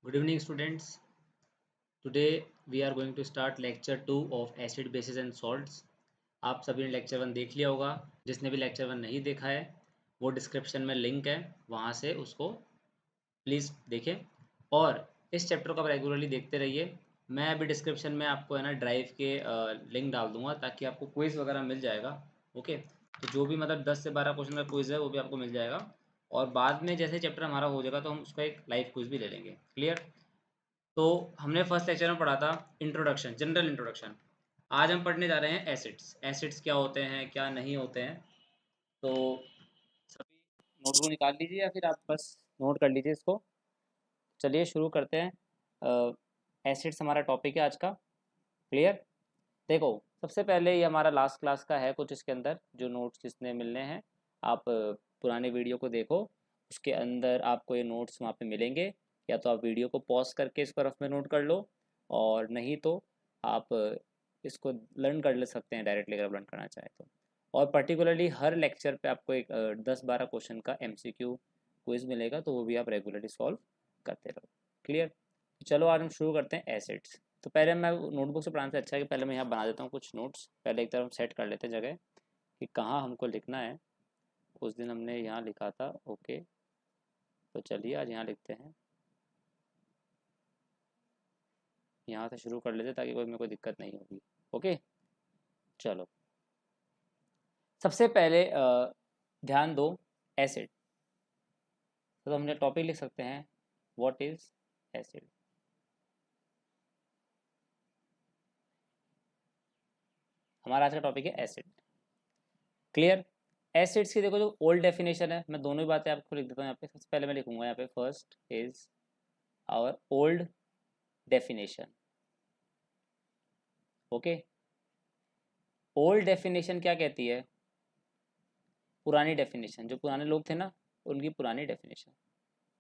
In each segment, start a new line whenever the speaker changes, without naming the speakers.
Good evening, students. Today we are going to start lecture 2 of acid bases and salts. आप सभी ने lecture 1 देख लिया होगा. जिसने भी लेक्चर 1 नहीं देखा है वो डिस्क्रिप्शन में लिंक है, वहाँ से उसको प्लीज़ देखें. और इस चैप्टर को आप रेगुलरली देखते रहिए. मैं अभी डिस्क्रिप्शन में आपको है ना ड्राइव के लिंक डाल दूंगा ताकि आपको क्विज़ वगैरह मिल जाएगा. ओके, तो जो भी मतलब 10 से 12 क्वेश्चन का क्विज़ है वो भी आपको मिल जाएगा. और बाद में जैसे चैप्टर हमारा हो जाएगा तो हम उसका एक लाइव क्विज़ भी ले लेंगे. क्लियर? तो हमने फर्स्ट लेक्चर में पढ़ा था इंट्रोडक्शन, जनरल इंट्रोडक्शन. आज हम पढ़ने जा रहे हैं एसिड्स. एसिड्स क्या होते हैं, क्या नहीं होते हैं. तो सभी नोटबुक निकाल लीजिए या फिर आप बस नोट कर लीजिए इसको. चलिए शुरू करते हैं. एसिड्स हमारा टॉपिक है आज का. क्लियर? देखो, सबसे पहले ये हमारा लास्ट क्लास का है. कुछ इसके अंदर जो नोट्स जिसने मिलने हैं आप पुराने वीडियो को देखो, उसके अंदर आपको ये नोट्स वहाँ पे मिलेंगे. या तो आप वीडियो को पॉज करके इसको रफ में नोट कर लो, और नहीं तो आप इसको लर्न कर ले सकते हैं डायरेक्टली अगर आप लर्न करना चाहें तो. और पर्टिकुलरली हर लेक्चर पे आपको एक 10-12 क्वेश्चन का MCQ क्विज मिलेगा, तो वो भी आप रेगुलरली सॉल्व करते रहो. क्लियर? चलो आज हम शुरू करते हैं एसिड्स. तो पहले मैं नोटबुक से पढ़ाने से अच्छा है कि पहले मैं यहाँ बना देता हूँ कुछ नोट्स. पहले एक तरफ हम सेट कर लेते हैं जगह कि कहाँ हमको लिखना है. उस दिन हमने यहाँ लिखा था. ओके, तो चलिए आज यहाँ लिखते हैं. यहाँ से शुरू कर लेते ताकि कोई दिक्कत नहीं होगी. ओके, चलो. सबसे पहले ध्यान दो, एसिड. तो हमने टॉपिक लिख सकते हैं, व्हाट इज एसिड. हमारा आज का टॉपिक है एसिड. क्लियर? एसिड्स की देखो जो ओल्ड डेफिनेशन है, मैं दोनों ही बातें आपको लिख देता हूँ यहाँ पे. सबसे पहले मैं लिखूंगा यहाँ पे first is our old definition. Okay, old definition क्या कहती है? पुरानी डेफिनेशन. जो पुराने लोग थे ना, उनकी पुरानी डेफिनेशन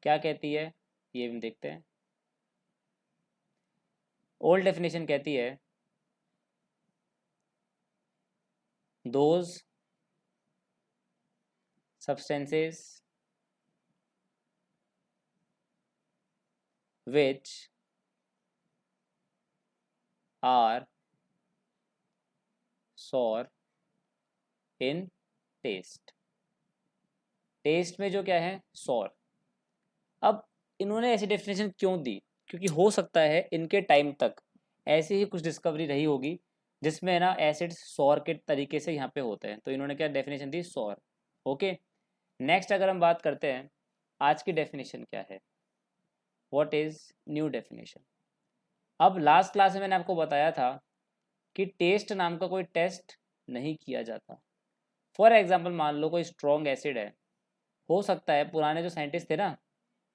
क्या कहती है ये हम देखते हैं. ओल्ड डेफिनेशन कहती है those substances which are sour in taste. Taste में जो क्या है, सॉर. अब इन्होंने ऐसी डेफिनेशन क्यों दी? क्योंकि हो सकता है इनके टाइम तक ऐसी ही कुछ डिस्कवरी रही होगी जिसमें ना एसिड्स सॉर के तरीके से यहाँ पे होते हैं, तो इन्होंने क्या डेफिनेशन दी, सॉर. ओके, नेक्स्ट अगर हम बात करते हैं आज की डेफिनेशन क्या है, व्हाट इज न्यू डेफिनेशन. अब लास्ट क्लास में मैंने आपको बताया था कि टेस्ट नाम का कोई टेस्ट नहीं किया जाता. फॉर एग्जाम्पल मान लो कोई स्ट्रॉन्ग एसिड है, हो सकता है पुराने जो साइंटिस्ट थे ना,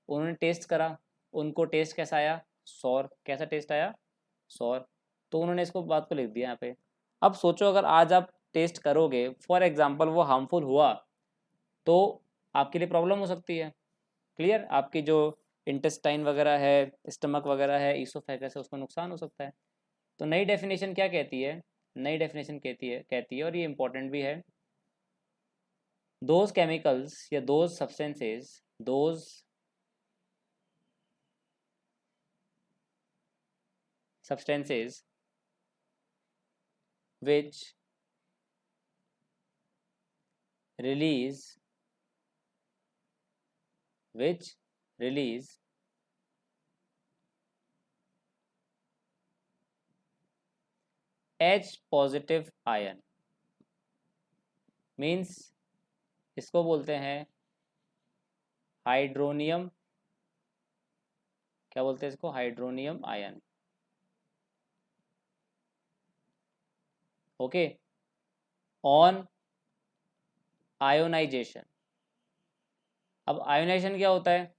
उन्होंने टेस्ट करा, उनको टेस्ट कैसा आया, सौर. कैसा टेस्ट आया, सौर. तो उन्होंने इसको बात को लिख दिया यहाँ पे. अब सोचो अगर आज आप टेस्ट करोगे, फॉर एग्जाम्पल वो हार्मफुल हुआ तो आपके लिए प्रॉब्लम हो सकती है. क्लियर? आपकी जो इंटेस्टाइन वगैरह है, स्टमक वगैरह है, ईसोफेगस है, उसको नुकसान हो सकता है. तो नई डेफिनेशन क्या कहती है? नई डेफिनेशन कहती है और ये इंपॉर्टेंट भी है, दोज केमिकल्स या those substances, those substances which release H positive ion, means इसको बोलते हैं हाइड्रोनियम. क्या बोलते हैं इसको, hydronium ion. Okay, on ionization. अब आयोनाइजेशन क्या होता है,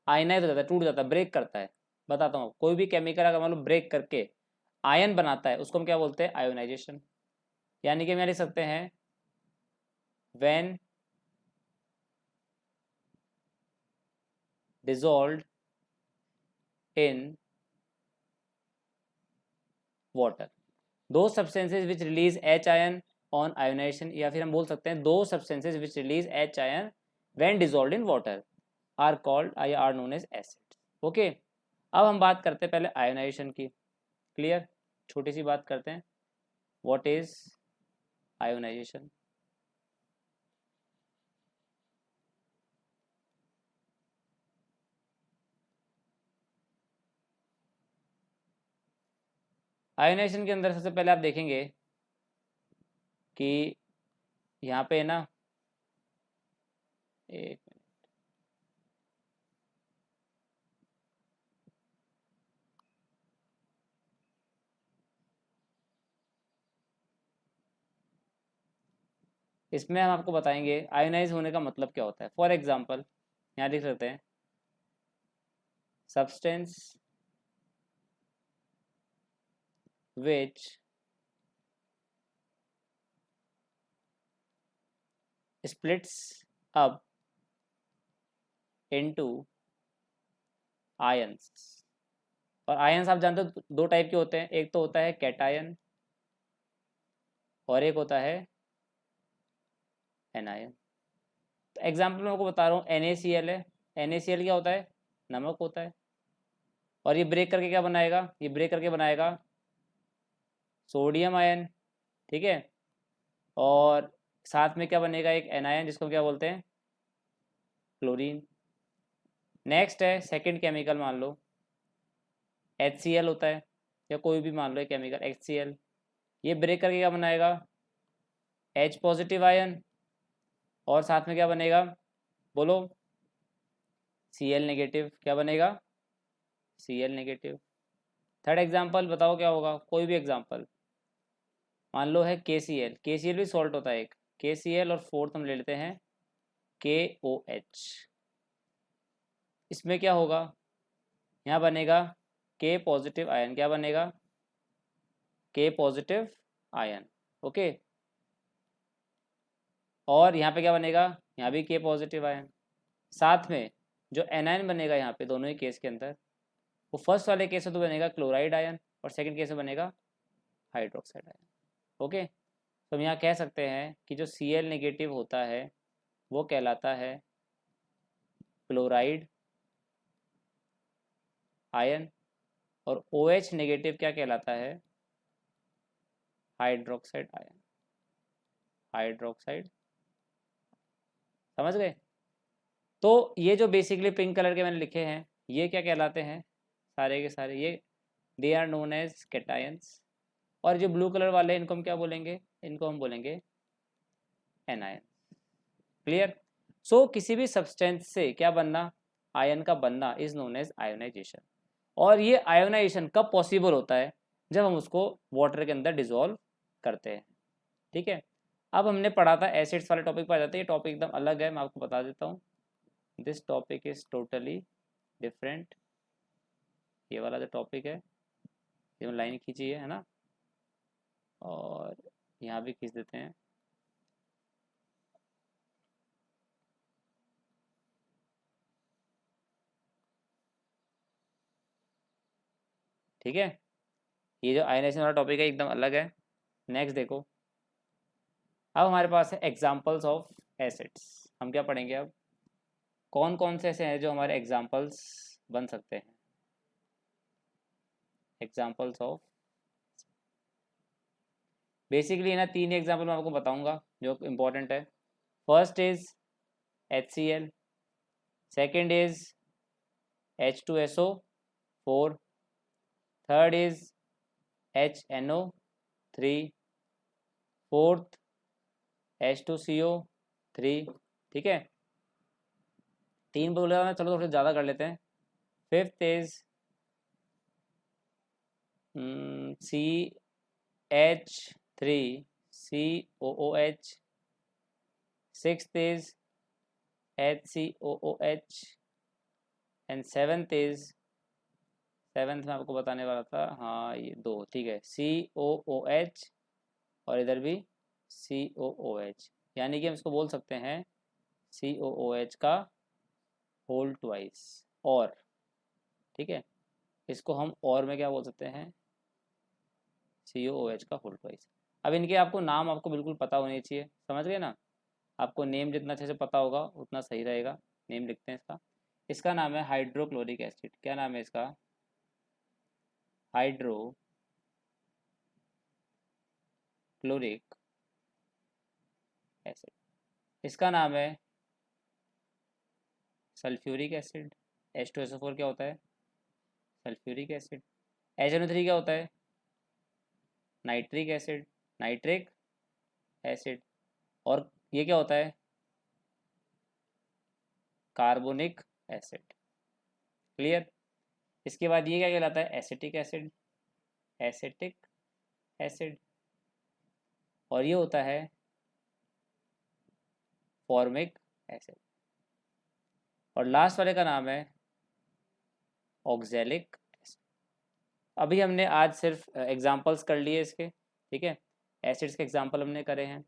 आयनाइज हो जाता है, टूट जाता है, ब्रेक करता है. बताता हूँ, कोई भी केमिकल अगर मान लो ब्रेक करके आयन बनाता है उसको हम क्या बोलते हैं, आयोनाइजेशन. यानी कि हम लिख सकते हैं when dissolved in water, those substances which release H ion on ionization, या फिर हम बोल सकते हैं those substances which release H ion when dissolved in water are called are known as acids. Okay, अब हम बात करते हैं पहले आयोनाइजेशन की। क्लियर, छोटी सी बात करते हैं, व्हाट इज आयोनाइजेशन। आयोनाइजेशन के अंदर सबसे पहले आप देखेंगे कि यहाँ पे ना, एक मिनट, इसमें हम आपको बताएंगे आयोनाइज होने का मतलब क्या होता है। फॉर एग्जांपल यहाँ लिख सकते हैं, substance which splits up into ions। और आयंस आप जानते हो दो टाइप के होते हैं, एक तो होता है कैटायन और एक होता है एनायन। तो एग्जाम्पल मैं आपको बता रहा हूँ, NaCl है। NaCl क्या होता है, नमक होता है। और ये ब्रेक करके क्या बनाएगा, ये ब्रेक करके बनाएगा सोडियम आयन, ठीक है। और साथ में क्या बनेगा, एक एनायन जिसको क्या बोलते हैं, क्लोरीन। नेक्स्ट है सेकंड केमिकल, मान लो HCl होता है, या कोई भी मान लो एक केमिकल HCl। ये ब्रेक करके क्या बनाएगा, H पॉजिटिव आयन, और साथ में क्या बनेगा, बोलो, Cl नेगेटिव। क्या बनेगा, Cl नेगेटिव। थर्ड एग्जाम्पल बताओ क्या होगा, कोई भी एग्जाम्पल, मान लो है KCl। KCl भी सॉल्ट होता है एक, KCl। और फोर्थ हम ले लेते हैं KOH। इसमें क्या होगा, यहाँ बनेगा K पॉजिटिव आयन। क्या बनेगा, K पॉजिटिव आयन, ओके। और यहाँ पे क्या बनेगा, यहाँ भी K पॉजिटिव आयन। साथ में जो एनायन बनेगा यहाँ पे दोनों ही केस के अंदर, वो फर्स्ट वाले केस में तो बनेगा क्लोराइड आयन, और सेकंड केस में बनेगा हाइड्रोक्साइड आयन, ओके। तो हम यहाँ कह सकते हैं कि जो Cl नेगेटिव होता है वो कहलाता है क्लोराइड आयन, और OH नेगेटिव क्या कहलाता है, हाइड्रोक्साइड आयन। हाइड्रोक्साइड, समझ गए। तो ये जो बेसिकली पिंक कलर के मैंने लिखे हैं, ये क्या कहलाते हैं, सारे के सारे ये they are known as cations. और जो ब्लू कलर वाले इनको हम क्या बोलेंगे, इनको हम बोलेंगे एनायन। क्लियर। सो किसी भी सब्सटेंस से क्या बनना, आयन का बनना इज नोन एज आयोनाइजेशन। और ये आयोनाइजेशन कब पॉसिबल होता है, जब हम उसको वाटर के अंदर डिजोल्व करते हैं, ठीक है। अब हमने पढ़ा था एसिड्स वाले टॉपिक पर आ जाते हैं, ये टॉपिक एकदम अलग है, मैं आपको बता देता हूँ। This topic is totally different. ये वाला जो टॉपिक है, ये लाइन खींची है ना, और यहाँ भी खींच देते हैं, ठीक है। ये जो आयनाइजेशन वाला टॉपिक है एकदम अलग है। नेक्स्ट देखो, अब हमारे पास है एग्जाम्पल्स ऑफ एसिड्स। हम क्या पढ़ेंगे अब, कौन कौन से ऐसे हैं जो हमारे एग्जाम्पल्स बन सकते हैं। एग्जाम्पल्स ऑफ, बेसिकली ना तीन एग्जाम्पल मैं आपको बताऊंगा जो इम्पोर्टेंट है। First is HCl, second is H2SO4, third is HNO3, fourth H2CO3, ठीक है। तीन बोला मैं, चलो थोड़े ज़्यादा कर लेते हैं। Fifth is CH3COOH, sixth is HCOOH, and seventh मैं आपको बताने वाला था, हाँ ये दो, ठीक है, COOH, और इधर भी COOH। यानी कि हम इसको बोल सकते हैं COOH का होल ट्वाइस, और, ठीक है। इसको हम और में क्या बोल सकते हैं, COOH का होल ट्वाइस। अब इनके आपको नाम आपको बिल्कुल पता होने चाहिए, समझ गए ना। आपको नेम जितना अच्छे से पता होगा उतना सही रहेगा। नेम लिखते हैं इसका, इसका नाम है हाइड्रोक्लोरिक एसिड। क्या नाम है इसका, हाइड्रोक्लोरिक एसिड, इसका नाम है सल्फ्यूरिक एसिड। H2SO4 क्या होता है? Sulphuric acid. HNO3 क्या होता है? Nitric acid, nitric acid. और ये क्या होता है? Carbonic acid. क्लियर? इसके बाद ये क्या कहलाता है? Acetic acid, acetic acid. और ये होता है फॉर्मिक एसिड। और लास्ट वाले का नाम है ऑक्जेलिक एसिड। अभी हमने आज सिर्फ एग्जांपल्स कर लिए इसके, ठीक है, एसिड्स के एग्जांपल हमने करे हैं।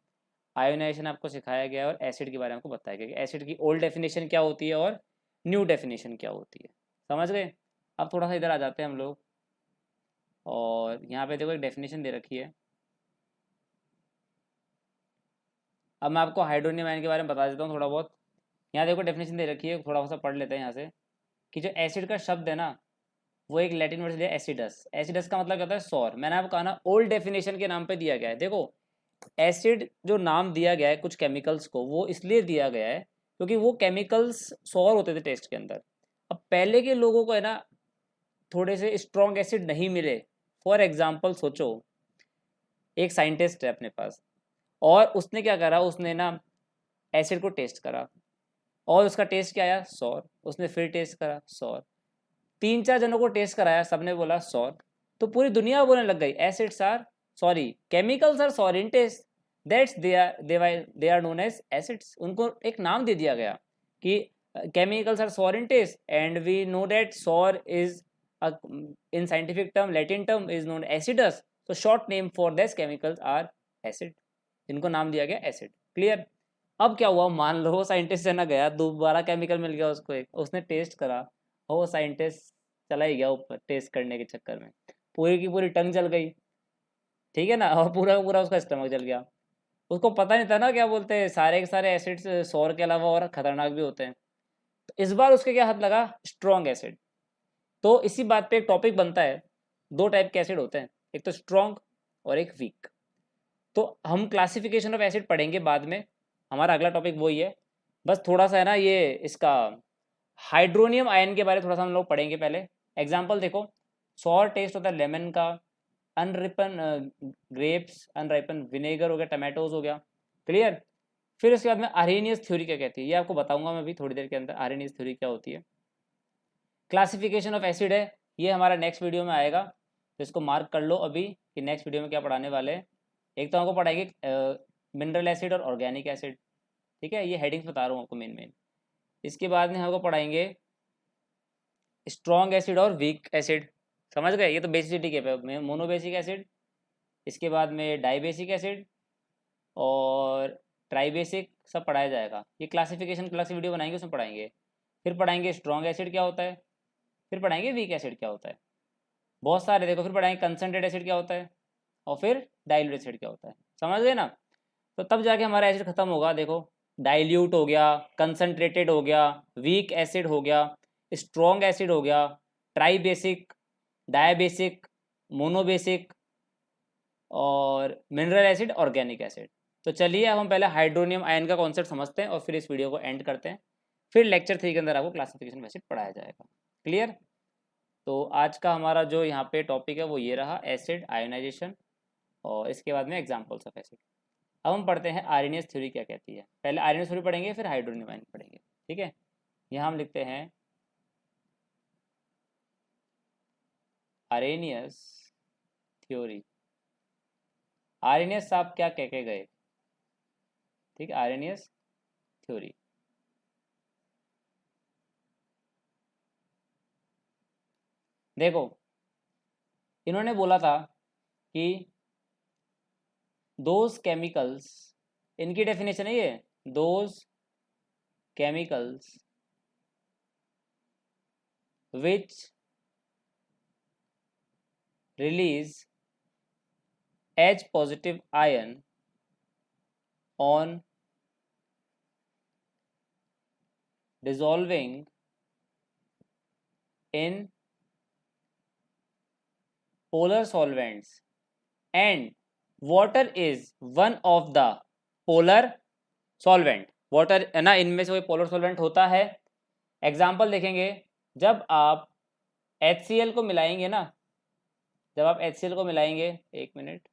आयोनाइजेशन आपको सिखाया गया है और एसिड के बारे में आपको बताया गया कि एसिड की ओल्ड डेफिनेशन क्या होती है और न्यू डेफिनेशन क्या होती है। समझ गए? अब थोड़ा सा इधर आ जाते हैं हम लोग, और यहाँ पे देखो एक डेफिनेशन दे रखी है। अब मैं आपको हाइड्रोनियम आयन के बारे में बता देता हूँ थोड़ा बहुत। यहाँ देखो डेफिनेशन दे रखी है, थोड़ा सा पढ़ लेते हैं यहाँ से, कि जो एसिड का शब्द है ना, वो एक लैटिन वर्ड से लिया एसिडस। एसिडस का मतलब क्या होता है? सौर। मैंने आपको कहा ना, ओल्ड डेफिनेशन के नाम पे दिया गया है। देखो, एसिड जो नाम दिया गया है कुछ केमिकल्स को, वो इसलिए दिया गया है क्योंकि वो केमिकल्स सौर होते थे टेस्ट के अंदर। अब पहले के लोगों को है ना, थोड़े से स्ट्रॉन्ग एसिड नहीं मिले। फॉर एग्जाम्पल सोचो, एक साइंटिस्ट है अपने पास, और उसने क्या करा, उसने ना एसिड को टेस्ट करा, और उसका टेस्ट क्या आया? सौर। उसने फिर टेस्ट करा, सौर। 3-4 जनों को टेस्ट कराया, सबने बोला सौर। तो पूरी दुनिया बोलने लग गई acids are sorry, chemicals are sour in taste, that's they are known as acids. उनको एक नाम दे दिया गया कि chemicals are sour in taste, and we know that sour is in scientific term, Latin term is known acids. तो short name for this chemicals are acid. इनको नाम दिया गया एसिड। क्लियर? अब क्या हुआ, मान लो साइंटिस्ट है ना, गया दोबारा केमिकल मिल गया उसको, एक उसने टेस्ट करा, और वो साइंटिस्ट चला ही गया ऊपर टेस्ट करने के चक्कर में, पूरी की पूरी टंग जल गई, ठीक है ना, और पूरा का पूरा उसका स्टमक जल गया। उसको पता नहीं था ना, क्या बोलते हैं, सारे के सारे एसिड्स सौर के अलावा और खतरनाक भी होते हैं। तो इस बार उसके क्या हाथ लगा? Strong acid. तो इसी बात पे एक टॉपिक बनता है, दो टाइप के एसिड होते हैं, एक तो स्ट्रॉन्ग और एक वीक। तो हम क्लासिफिकेशन ऑफ एसिड पढ़ेंगे बाद में, हमारा अगला टॉपिक वही है। बस थोड़ा सा है ना, ये इसका हाइड्रोनियम आयन के बारे में थोड़ा सा हम लोग पढ़ेंगे पहले। एग्जाम्पल देखो, सॉर टेस्ट होता है लेमन का, अनरिपन ग्रेप्स, अनराइपन विनेगर हो गया, टमाटोज हो गया। क्लियर? फिर उसके बाद में आर्हेनियस थ्योरी क्या कहती है, ये आपको बताऊंगा मैं अभी थोड़ी देर के अंदर, आर्हेनियस थ्योरी क्या होती है। क्लासिफिकेशन ऑफ एसिड है, ये हमारा नेक्स्ट वीडियो में आएगा, तो इसको मार्क कर लो अभी कि नेक्स्ट वीडियो में क्या पढ़ाने वाले हैं। एक तो हमको पढ़ाएंगे मिनरल एसिड और ऑर्गेनिक एसिड, ठीक है, ये हेडिंग्स बता रहा हूँ आपको मेन मेन। इसके बाद में हमको पढ़ाएंगे स्ट्रॉन्ग एसिड और वीक एसिड। समझ गए? ये तो बेसिसिटी के पे, मोनोबेसिक एसिड, इसके बाद में डाइबेसिक एसिड और ट्राइबेसिक, सब पढ़ाया जाएगा। ये क्लासिफिकेशन क्लास वीडियो बनाएंगे, उसमें पढ़ाएंगे। फिर पढ़ाएंगे स्ट्रॉन्ग एसिड क्या होता है, फिर पढ़ाएंगे वीक एसिड क्या होता है, बहुत सारे देखो। फिर पढ़ाएंगे कंसनट्रेट एसिड क्या होता है, और फिर डाइल्यूट एसिड क्या होता है। समझ गए ना? तो तब जाके हमारा एसिड खत्म होगा। देखो, डाइल्यूट हो गया, कंसनट्रेटेड हो गया, वीक एसिड हो गया, स्ट्रॉन्ग एसिड हो गया, ट्राई बेसिक, डायबेसिक, मोनोबेसिक, और मिनरल एसिड, ऑर्गेनिक एसिड। तो चलिए अब हम पहले हाइड्रोनियम आयन का कॉन्सेप्ट समझते हैं और फिर इस वीडियो को एंड करते हैं। फिर लेक्चर 3 के अंदर आपको क्लासिफिकेशन एसिड पढ़ाया जाएगा। क्लियर? तो आज का हमारा जो यहाँ पे टॉपिक है वो ये रहा, एसिड आयोनाइजेशन, और इसके बाद में एग्जाम्पल्स ऑफ एसिड। अब हम पढ़ते हैं आर्हेनियस थ्योरी क्या कहती है। पहले आर्हेनियस थ्योरी पढ़ेंगे, फिर हाइड्रोनियम आयन पढ़ेंगे, ठीक है। यहाँ हम लिखते हैं आर्हेनियस थ्योरी। आर्हेनियस साहब क्या कह के गए, ठीक है, आर्हेनियस थ्योरी। देखो, इन्होंने बोला था कि दोज केमिकल्स, इनकी डेफिनेशन है ये, those chemicals which release H positive ion on dissolving in polar solvents and water is one of the polar solvent. Water है ना, इनमें से कोई पोलर सॉल्वेंट होता है. एग्जाम्पल देखेंगे, जब आप HCl को मिलाएंगे ना, जब आप HCl को मिलाएंगे, एक मिनट,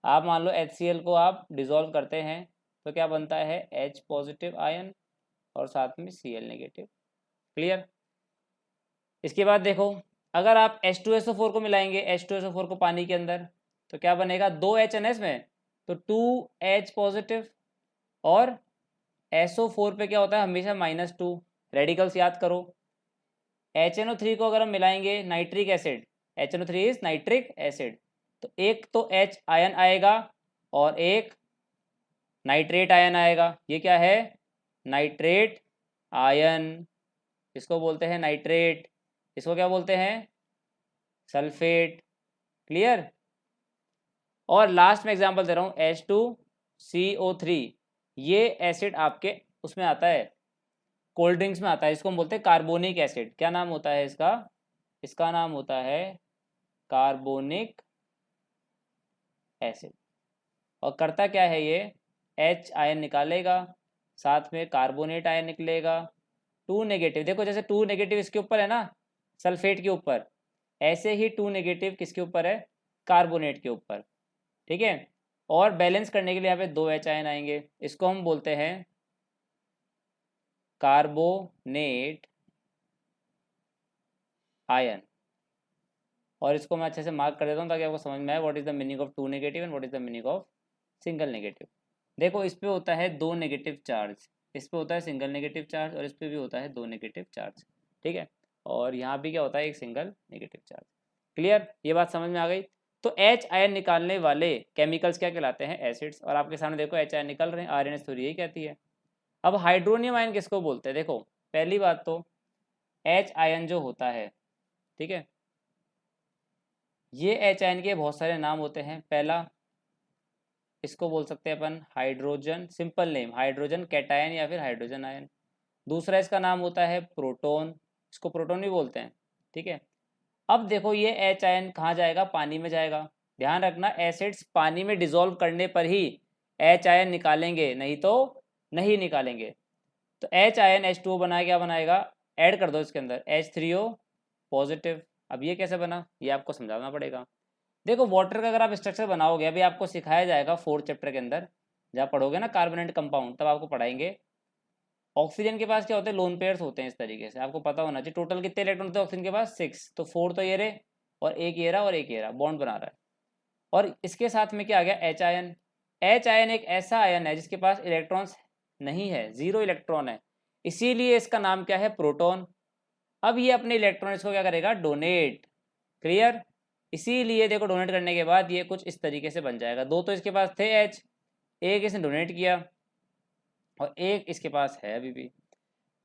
आप मान लो HCl को आप डिजोल्व करते हैं तो क्या बनता है, H पॉजिटिव आयन और साथ में Cl नेगेटिव. क्लियर. इसके बाद देखो, अगर आप H2SO4 को मिलाएंगे, H2SO4 को पानी के अंदर, तो क्या बनेगा, 2 H है इसमें, तो 2H पॉजिटिव, और SO4 पे क्या होता है हमेशा -2. रेडिकल्स याद करो. HNO3 को अगर हम मिलाएंगे nitric acid, HNO3 is nitric acid, तो एक तो H आयन आएगा और एक नाइट्रेट आयन आएगा. ये क्या है, नाइट्रेट आयन. इसको बोलते हैं नाइट्रेट. इसको क्या बोलते हैं, सल्फेट. क्लियर. और लास्ट में एग्जांपल दे रहा हूँ, H2CO3, ये एसिड आपके उसमें आता है, कोल्ड ड्रिंक्स में आता है. इसको हम बोलते हैं कार्बोनिक एसिड. क्या नाम होता है इसका, इसका नाम होता है कार्बोनिक एसिड. और करता क्या है ये, H आयन निकालेगा, साथ में कार्बोनेट आयन निकलेगा, 2 नेगेटिव. देखो जैसे 2 नेगेटिव इसके ऊपर है ना, सल्फेट के ऊपर, ऐसे ही 2 नेगेटिव किसके ऊपर है, कार्बोनेट के ऊपर. ठीक है. और बैलेंस करने के लिए यहाँ पे 2 H आयन आएंगे. इसको हम बोलते हैं कार्बोनेट आयन. और इसको मैं अच्छे से मार्क कर देता हूँ ताकि आपको समझ में आए what is the meaning of 2 negative and what is the meaning of single negative. देखो इस पे होता है 2 नेगेटिव चार्ज, इस पे होता है सिंगल नेगेटिव चार्ज, और इस पे भी होता है 2 नेगेटिव चार्ज. ठीक है. और यहाँ भी क्या होता है, एक सिंगल नेगेटिव चार्ज. क्लियर. ये बात समझ में आ गई. तो H आयन निकालने वाले केमिकल्स क्या कहलाते हैं, एसिड्स. और आपके सामने देखो H आयन निकल रहे हैं, RNS थ्योरी यही कहती है. अब हाइड्रोनियम आयन किसको बोलते हैं, देखो पहली बात तो H आयन जो होता है, ठीक है, ये H आयन के बहुत सारे नाम होते हैं. पहला, इसको बोल सकते हैं अपन hydrogen, simple name hydrogen cation या फिर हाइड्रोजन आयन. दूसरा इसका नाम होता है प्रोटॉन, इसको प्रोटॉन भी बोलते हैं. ठीक है. अब देखो ये H आयन कहाँ जाएगा, पानी में जाएगा. ध्यान रखना, एसिड्स पानी में डिसॉल्व करने पर ही H आयन निकालेंगे, नहीं तो नहीं निकालेंगे. तो H आयन H2O बनाएगा, क्या बनाएगा, ऐड कर दो इसके अंदर, H3O पॉजिटिव. अब ये कैसे बना, ये आपको समझाना पड़ेगा. देखो वाटर का अगर आप स्ट्रक्चर बनाओगे, अभी आपको सिखाया जाएगा 4th चैप्टर के अंदर, जब पढ़ोगे ना कार्बोनेट कंपाउंड, तब आपको पढ़ाएंगे. ऑक्सीजन के पास क्या होते हैं, लोन पेयर्स होते हैं. इस तरीके से आपको पता होना चाहिए टोटल कितने इलेक्ट्रॉन होते हैं ऑक्सीजन के पास, 6. तो 4 तो ये रहे, और एक ये रहा, और एक ये रहा, बॉन्ड बना रहा है. और इसके साथ में क्या आ गया, H आयन. H आयन एक ऐसा आयन है जिसके पास इलेक्ट्रॉन्स नहीं है, 0 इलेक्ट्रॉन है, इसीलिए इसका नाम क्या है, प्रोटॉन. अब ये अपने इलेक्ट्रॉन इसको क्या करेगा, डोनेट. क्लियर. इसीलिए देखो डोनेट करने के बाद ये कुछ इस तरीके से बन जाएगा. 2 तो इसके पास थे H, एक इसने डोनेट किया, और एक इसके पास है अभी भी.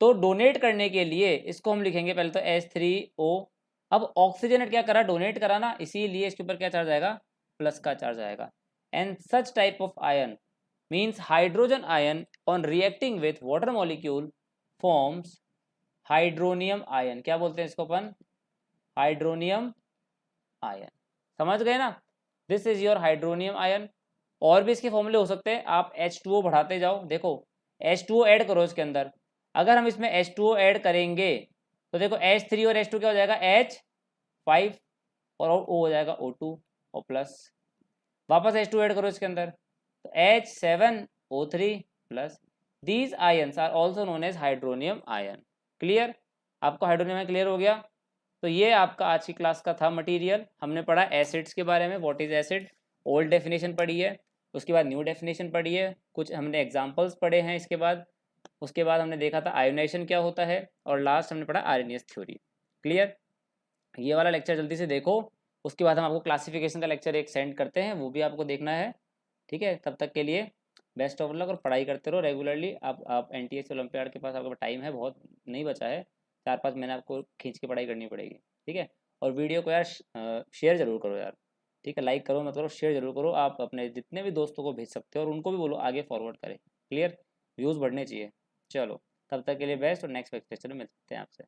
तो डोनेट करने के लिए इसको हम लिखेंगे पहले तो H3O. अब ऑक्सीजन क्या करा, डोनेट करा ना, इसीलिए इसके ऊपर क्या चार्ज आएगा, प्लस का चार्ज आएगा. And such type of ion means hydrogen ion on reacting with water molecule forms hydronium ion. क्या बोलते हैं इसको अपन, हाइड्रोनियम आयन. समझ गए ना, this is your hydronium ion. और भी इसके फॉर्मूले हो सकते हैं, आप H2O बढ़ाते जाओ. देखो H2O ऐड करो इसके अंदर, अगर हम इसमें H2O ऐड करेंगे तो देखो H3 और H2 क्या हो जाएगा, H5, और O हो जाएगा O2 और प्लस. वापस H2 ऐड करो इसके अंदर, तो H7O3 plus. These ions are also known as hydronium ion. Clear. आपको हाइड्रोनियम आयन क्लियर हो गया. तो ये आपका आज की क्लास का था मटेरियल. हमने पढ़ा एसिड्स के बारे में, what is acid, old definition पढ़ी है, उसके बाद न्यू डेफिनेशन पढ़ी है, कुछ हमने एग्जांपल्स पढ़े हैं इसके बाद. उसके बाद हमने देखा था आयोनाइजेशन क्या होता है, और लास्ट हमने पढ़ा आरएनएस थ्योरी. क्लियर. ये वाला लेक्चर जल्दी से देखो, उसके बाद हम आपको क्लासिफिकेशन का लेक्चर एक सेंड करते हैं, वो भी आपको देखना है. ठीक है. तब तक के लिए बेस्ट ऑफ लक, और पढ़ाई करते रहो रेगुलरली. आप NTS ओलंपियाड के पास आपका टाइम है, बहुत नहीं बचा है, 4-5 महीने आपको खींच के पढ़ाई करनी पड़ेगी. ठीक है. और वीडियो को यार शेयर जरूर करो यार. ठीक है. लाइक करो मत करो, शेयर जरूर करो. आप अपने जितने भी दोस्तों को भेज सकते हो, और उनको भी बोलो आगे फॉरवर्ड करें. क्लियर. व्यूज़ बढ़ने चाहिए. चलो तब तक के लिए बेस्ट, और नेक्स्ट लेक्चर में मिलते हैं आपसे.